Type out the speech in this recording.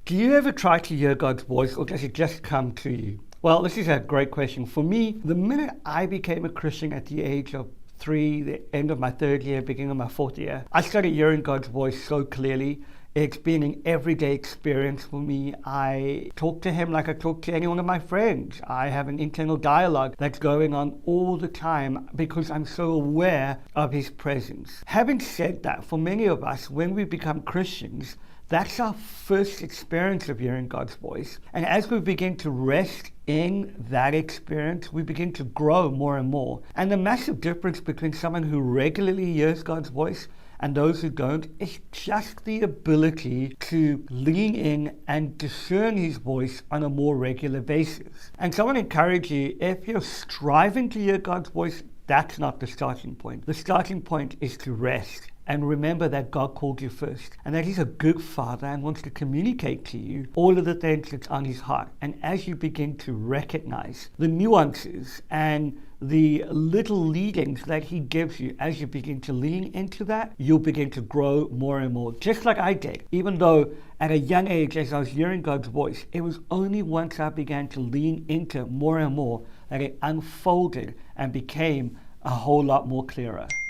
Do you ever try to hear God's voice, or does it just come to you? Well, this is a great question. For me, the minute I became a Christian at the age of 3, the end of my 3rd year, beginning of my 4th year, I started hearing God's voice so clearly. It's been an everyday experience for me. I talk to him like I talk to any one of my friends. I have an internal dialogue that's going on all the time because I'm so aware of his presence. Having said that, for many of us, when we become Christians, that's our first experience of hearing God's voice. And as we begin to rest in that experience, we begin to grow more and more. And the massive difference between someone who regularly hears God's voice and those who don't is just the ability to lean in and discern his voice on a more regular basis. And so I want to encourage you, if you're striving to hear God's voice, that's not the starting point. The starting point is to rest and remember that God called you first, and that he's a good father and wants to communicate to you all of the things that's on his heart. And as you begin to recognize the nuances and the little leadings that he gives you, as you begin to lean into that, you'll begin to grow more and more, just like I did. Even though at a young age, as I was hearing God's voice, it was only once I began to lean into it more and more that it unfolded and became a whole lot more clearer.